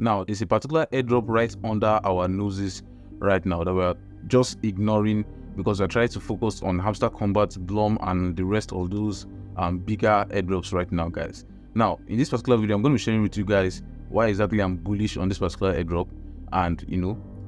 Now, there's a particular airdrop right under our noses right now that we're just ignoring because we're trying to focus on Hamster, Kombat, Blum, and the rest of those bigger airdrops right now, guys. Now, in this particular video, I'm going to be sharing with you guys why exactly I'm bullish on this particular airdrop, and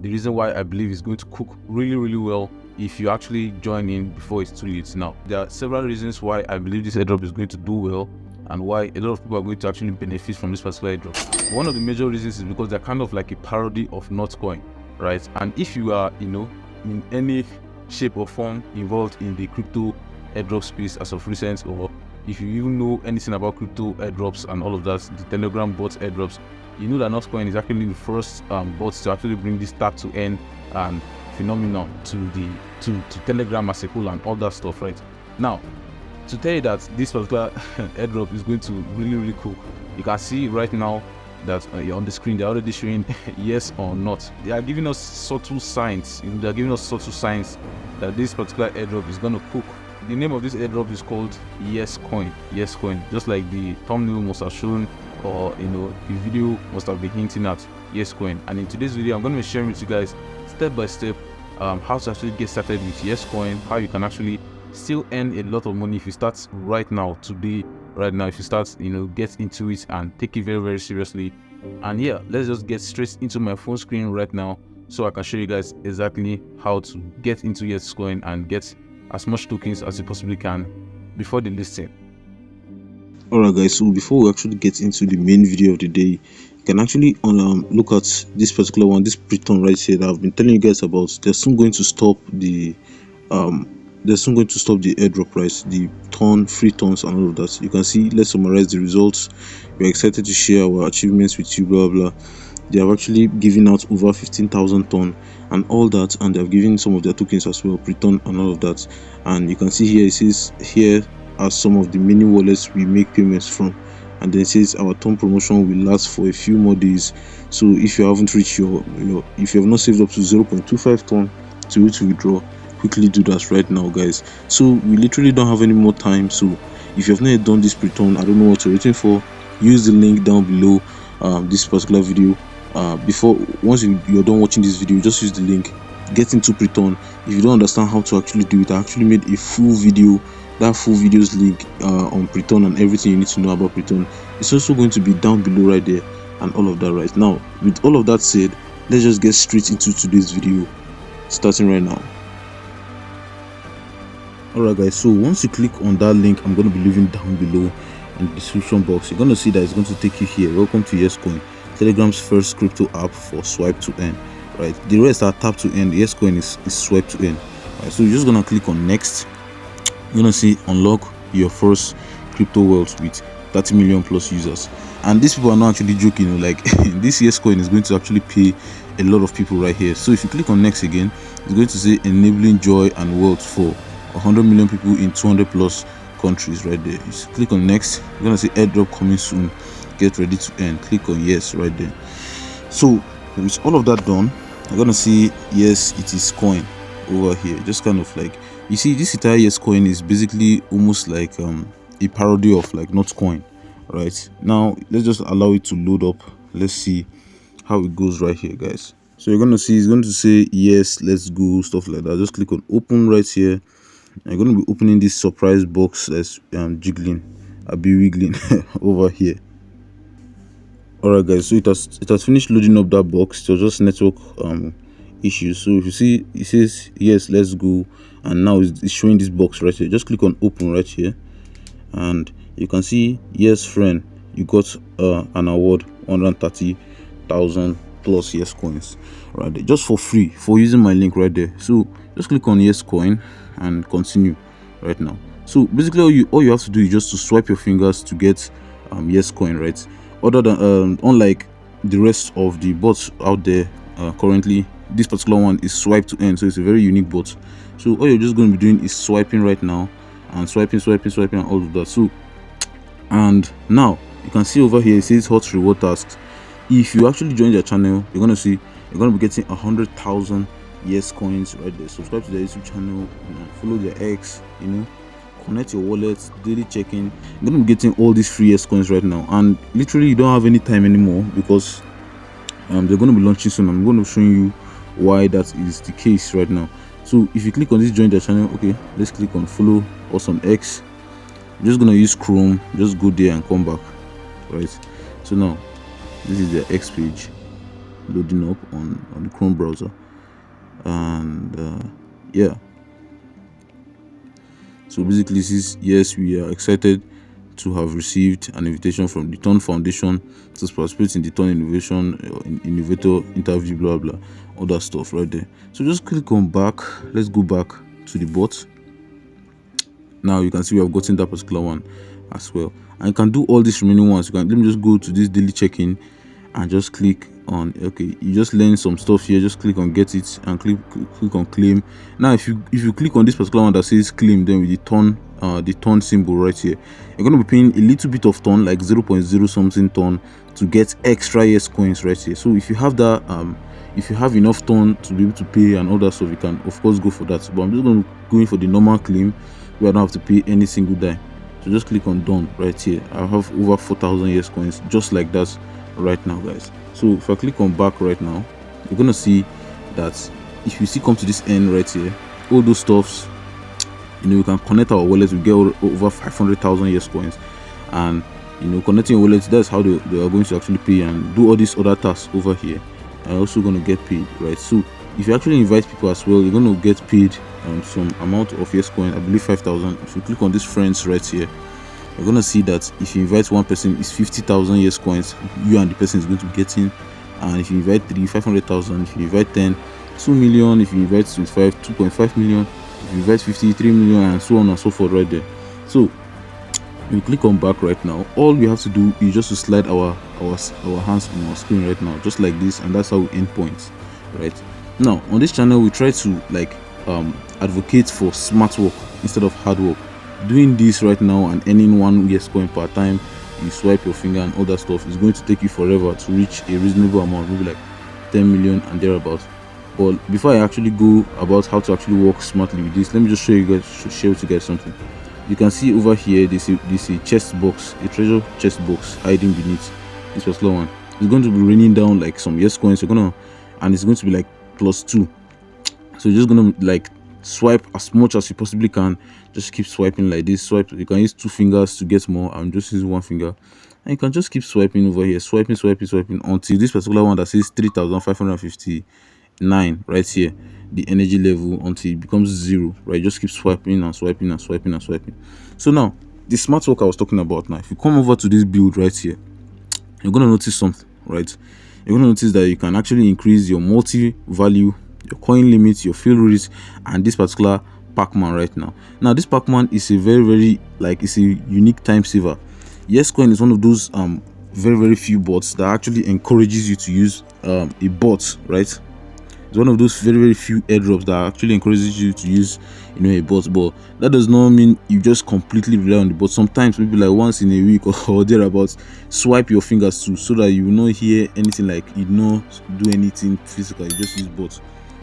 the reason why I believe it's going to cook really well if you actually join in before it's too late. Now, there are several reasons why I believe this airdrop is going to do well and why a lot of people are going to actually benefit from this particular airdrop. One of the major reasons is because they're kind of like a parody of DotCoin, right? And if you are, in any shape or form involved in the crypto airdrop space as of recent, or if you even know anything about crypto airdrops and all of that, the Telegram bot airdrops, you know that DotCoin is actually the first bot to actually bring this tap to end and phenomenon to Telegram as a whole and all that stuff, right? Now, to tell you that this particular airdrop is going to really cook, you can see right now that on the screen they're already showing yes or not. They are giving us subtle signs. They're giving us subtle signs that this particular airdrop is going to cook. The name of this airdrop is called Yescoin. Yescoin, just like the thumbnail must have shown, or the video must have been hinting at Yescoin. And in today's video, I'm going to be sharing with you guys step by step how to actually get started with Yescoin, how you can actually still earn a lot of money if you start right now, today, right now. If you start, get into it and take it very seriously. And yeah, let's just get straight into my phone screen right now so I can show you guys exactly how to get into Yescoin and get as much tokens as you possibly can before the listing. Alright guys, so before we actually get into the main video of the day, you can actually look at this particular one, this Preton right here that I've been telling you guys about. They're soon going to stop the airdrop price, the free tons and all of that. You can see, let's summarize the results. We're excited to share our achievements with you, blah blah. They have actually given out over 15,000 ton and all that, and they have given some of their tokens as well, Preton and all of that. And you can see here, it says here are some of the many wallets we make payments from, and then it says our ton promotion will last for a few more days. So if you haven't reached your, if you have not saved up to 0.25 ton to withdraw, quickly do that right now, guys. So we literally don't have any more time. So if you have not yet done this Preton, I don't know what you're waiting for. Use the link down below this particular video. Once you're done watching this video, just use the link, get into Preton. If you don't understand how to actually do it, I actually made a full video. That full video's link on Preton and everything you need to know about Preton, it's also going to be down below right there and all of that. Right now, with all of that said, let's just get straight into today's video, starting right now. Alright guys, so once you click on that link I'm going to be leaving down below in the description box, you're going to see that it's going to take you here. Welcome to Yescoin, Telegram's first crypto app for swipe to earn. Right, the rest are tap to earn. Yescoin is swipe to earn. Right, so you're just going to click on next. You're going to see unlock your first crypto wealth with 30 million plus users. And these people are not actually joking, like this Yescoin is going to actually pay a lot of people right here. So if you click on next again, it's going to say enabling joy and wealth for 100 million people in 200 plus countries right there. You click on next, you're gonna say airdrop coming soon, get ready to earn. Click on yes right there. So with all of that done, you're gonna see yes, it is coin over here. Just kind of like, you see, this entire yes coin is basically almost like a parody of like DotCoin. Right now, let's just allow it to load up. Let's see how it goes right here, guys. So you're gonna see it's going to say yes, let's go, stuff like that. Just click on open right here. I'm going to be opening this surprise box that's jiggling, I'll be wiggling over here. Alright guys, so it has finished loading up that box. It was just network issues. So if you see, it says yes, let's go, and now it's showing this box right here. Just click on open right here, and you can see yes friend, you got an award, 130,000 plus yes coins right there, just for free, for using my link right there. So just click on yes coin and continue right now. So basically all you have to do is just to swipe your fingers to get Yescoin, right? Other than unlike the rest of the bots out there currently, this particular one is swipe to earn, so it's a very unique bot. So all you're just going to be doing is swiping right now, and swiping and all of that. So, and now you can see over here it says hot reward tasks. If you actually join their channel, you're going to see you're going to be getting 100,000 Yescoins right there. Subscribe to their YouTube channel, follow their X, connect your wallet, daily checking. You're going to be getting all these free Yescoins right now, and literally you don't have any time anymore, because they're going to be launching soon. I'm going to show you why that is the case right now. So if you click on this join their channel, okay, let's click on follow us on X. I'm just gonna use Chrome, just go there and come back, right? So now this is their X page loading up on the Chrome browser, and yeah, so basically this is, yes, we are excited to have received an invitation from the Ton Foundation to participate in the Ton Innovator interview, blah blah, all that stuff right there. So just click on back. Let's go back to the bot. Now you can see we have gotten that particular one as well, and you can do all these remaining ones. You can, let me just go to this daily check-in and just click on, okay, you just learn some stuff here. Just click on get it and click on claim. Now if you click on this particular one that says claim, then with the ton symbol right here, you're going to be paying a little bit of ton, like 0.0 something ton, to get extra Yescoins right here. So if you have that, if you have enough ton to be able to pay and all that stuff, you can of course go for that. But I'm just going to go in for the normal claim where I don't have to pay any single dime. So just click on done right here. I have over 4,000 Yescoins just like that right now, guys. So if I click on back right now, you're gonna see that if you see come to this end right here, all those stuffs, you know, you can connect our wallets. We get over 500,000 Yescoins, and you know, connecting your wallets, that's how they are going to actually pay and do all these other tasks over here. Are also going to get paid, right? So if you actually invite people as well, you're going to get paid some amount of Yescoin, I believe 5,000. If you click on this friends right here, you're going to see that if you invite one person, it's 50,000 Yescoins you and the person is going to be getting. And if you invite 3, 500,000. If you invite 10, 2 million. If you invite 25, 2.5 million. If you invite 50, 3 million, and so on and so forth right there. So you click on back right now. All we have to do is just to slide our hands on our screen right now, just like this, and that's how we end points. Right now on this channel, we try to like advocate for smart work instead of hard work. Doing this right now and earning 1 Yescoin per time you swipe your finger and all that stuff is going to take you forever to reach a reasonable amount, maybe like 10 million and thereabouts. But before I actually go about how to actually work smartly with this, let me just share with you guys something. You can see over here this a chest box, a treasure chest box hiding beneath this particular one. It's going to be raining down like some Yescoins. And it's going to be like +2. So you're just gonna like swipe as much as you possibly can. Just keep swiping like this. Swipe. You can use 2 fingers to get more. I'm just using 1 finger, and you can just keep swiping over here, swiping until this particular one that says 3,559 right here, the energy level, until it becomes 0. Right, just keep swiping and swiping and swiping and swiping. So now the smart work I was talking about. Now if you come over to this build right here, you're gonna notice something, right? You're gonna notice that you can actually increase your multi-value, your coin limit, your fill rate, and this particular Pac-Man right now. Now this Pac-Man is a very like, it's a unique time saver. Yescoin is one of those very few bots that actually encourages you to use a bot, right? It's one of those very few airdrops that actually encourages you to use, you know, a bot. But that does not mean you just completely rely on the bot. Sometimes maybe like once in a week or thereabouts, swipe your fingers too, so that you will not hear anything, like you not do anything physical. You just use bots,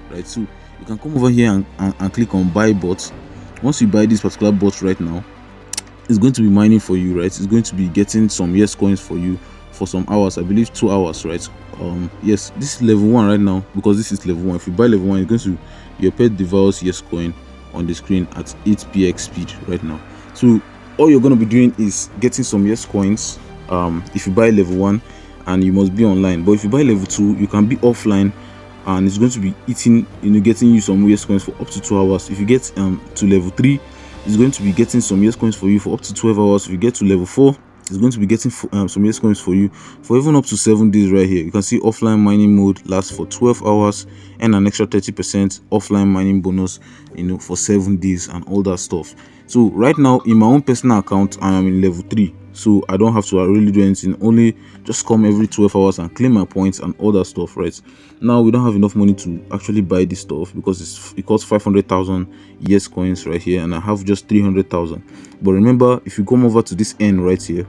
right? So you can come over here and click on buy bots. Once you buy this particular bot right now, it's going to be mining for you, right? It's going to be getting some Yescoins for you for some hours, I believe 2 hours, right? Yes, this is level 1 right now, because this is level 1. If you buy level 1, it's going to, your pet devours Yescoin on the screen at 8px speed right now. So all you're going to be doing is getting some Yescoins if you buy level 1, and you must be online. But if you buy level 2, you can be offline, and it's going to be eating, you know, getting you some Yescoins for up to 2 hours. If you get to level 3, it's going to be getting some Yescoins for you for up to 12 hours. If you get to level 4, it's going to be getting some Yescoins for you for even up to 7 days right here. You can see offline mining mode lasts for 12 hours and an extra 30% offline mining bonus, you know, for 7 days and all that stuff. So right now in my own personal account, I am in level 3, so I don't have to really do anything, only just come every 12 hours and claim my points and all that stuff. Right now we don't have enough money to actually buy this stuff because it costs 500,000 Yescoins right here, and I have just 300,000. But remember, if you come over to this end right here,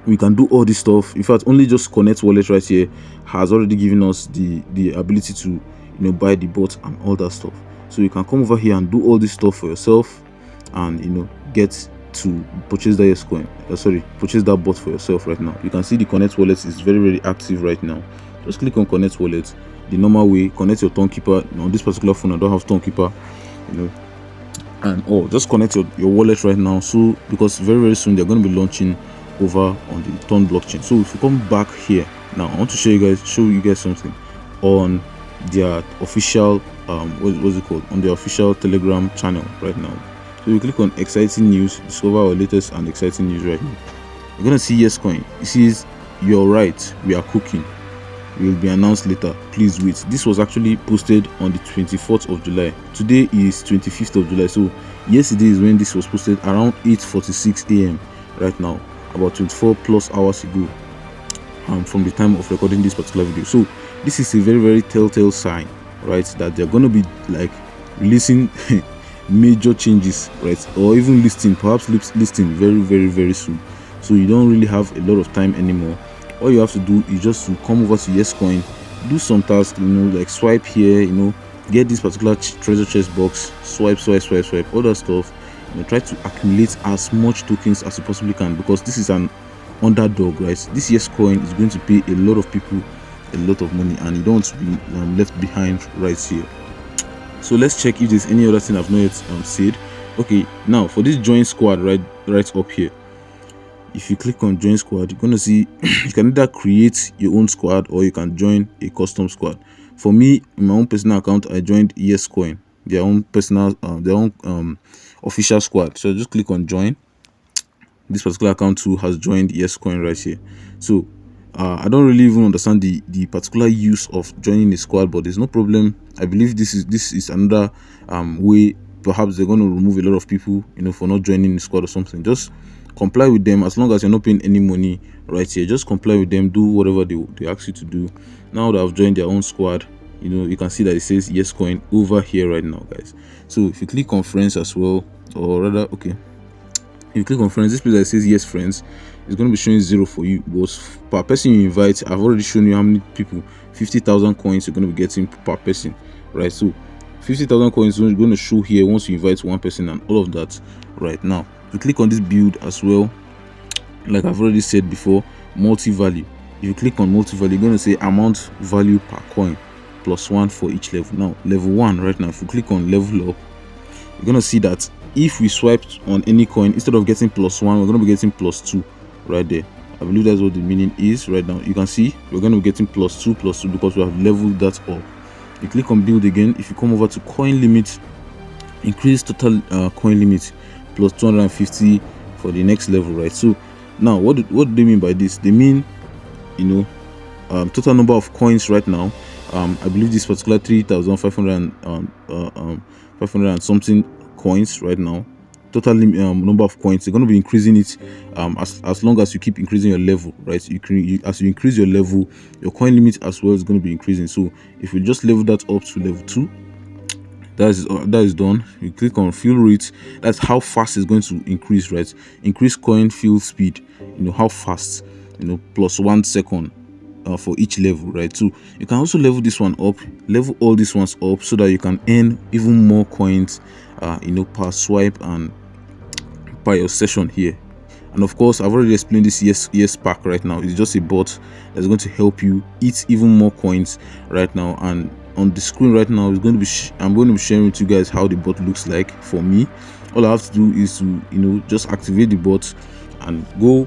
we can do all this stuff. In fact, only just connect wallet right here has already given us the ability to, you know, buy the bot and all that stuff. So you can come over here and do all this stuff for yourself, and you know, get to purchase that Yescoin, purchase that bot for yourself right now. You can see the connect wallet is very active right now. just click on connect wallet the normal way. Connect your Tomarket. On this particular phone I don't have Tomarket, and just connect your wallet right now. So because very soon they're going to be launching over on the Ton blockchain. So if you come back here now, I want to show you guys something on their official what's it called, on their official Telegram channel right now. So you click on exciting news, discover our latest and exciting news right now. You're gonna see Yescoin. It says, "You're right, we are cooking. Will be announced later. Please wait." This was actually posted on the 24th of July. Today is 25th of July. So yesterday is when this was posted around 8:46 a.m. right now, about 24 plus hours ago, from the time of recording this particular video. So this is a very telltale sign, right, that they're going to be like releasing major changes, right, or even perhaps listing very soon. So you don't really have a lot of time anymore. All you have to do is just to come over to Yescoin, do some tasks, like swipe here, get this particular treasure chest box, swipe, all that stuff. Try to accumulate as much tokens as you possibly can, because this is an underdog, right? This Yescoin is going to pay a lot of people a lot of money, and you don't want to be left behind right here. So let's check if there's any other thing I've not yet said. Okay, now for this join squad right up here, if you click on join squad, you're gonna see you can either create your own squad or you can join a custom squad. For me, in my own personal account, I joined Yescoin, their own official squad. So just click on join. This particular account too has joined Yescoin right here. So I don't really even understand the particular use of joining a squad, but there's no problem. I believe this is another way. Perhaps they're going to remove a lot of people, for not joining the squad or something. Just comply with them, as long as you're not paying any money right here. Just comply with them, do whatever they ask you to do. Now that I've joined their own squad, you can see that it says Yescoin over here right now, guys. So if you click on friends as well, or rather, okay, if you click on friends, this place that says yes friends, it's going to be showing 0 for you, but per person you invite, I've already shown you how many people. 50,000 coins you're going to be getting per person, right? So 50,000 coins is going to show here once you invite one person and all of that. Right now, if you click on this build as well, like I've already said before, multi-value. If you click on multi-value, you're going to say amount value per coin +1 for each level. Now level 1 right now, if you click on level up, you're going to see that if we swiped on any coin, instead of getting +1, we're going to be getting +2 right there. I believe that's what the meaning is right now. You can see we're going to be getting +2 because we have leveled that up. You click on build again. If you come over to coin limit, increase total coin limit +250 for the next level, right? So now what do they mean by this? They mean total number of coins right now. I believe this particular 3,500 500 and something coins right now. Total number of coins, they're going to be increasing it as long as you keep increasing your level, right? As you increase your level, your coin limit as well is going to be increasing. So if you just level that up to level 2, that is done. You click on fill rate. That's how fast it's going to increase, right? Increase coin fill speed, how fast, +1 second for each level, right? So you can also level this one up, level all these ones up, so that you can earn even more coins per swipe and per your session here. And of course, I've already explained this yes pack right now. It's just a bot that's going to help you eat even more coins right now. And on the screen right now is going to be I'm going to be sharing with you guys how the bot looks like. For me, all I have to do is to just activate the bot and go.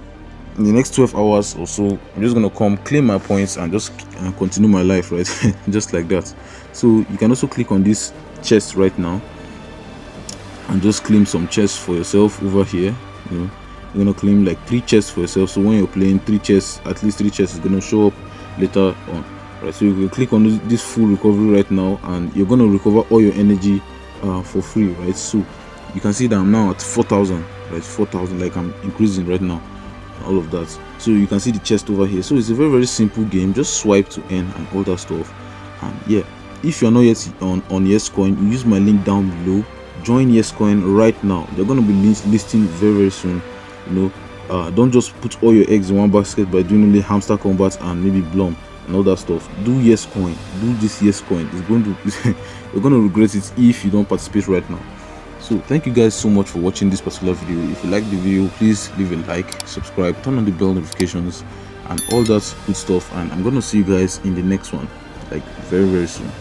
In the next 12 hours or so, I'm just going to come claim my points and just continue my life, right? Just like that. So you can also click on this chest right now and just claim some chests for yourself over here. You're going to claim like 3 chests for yourself. So when you're playing 3 chests, at least 3 chests is going to show up later on, right? So you can click on this full recovery right now, and you're going to recover all your energy for free, right? So you can see that I'm now at 4,000, right? 4,000, like I'm increasing right now, all of that. So you can see the chest over here. So it's a very simple game. Just swipe to earn and all that stuff. And yeah, if you're not yet on Yescoin, use my link down below. Join Yescoin right now. They're going to be listing very soon. Don't just put all your eggs in one basket by doing only Hamster, Kombat and maybe Blum and all that stuff. Do Yescoin. Do this Yescoin. You're going to regret it if you don't participate right now. So thank you guys so much for watching this particular video. If you like the video, please leave a like, subscribe, turn on the bell notifications, and all that good stuff. And I'm gonna see you guys in the next one, like very soon.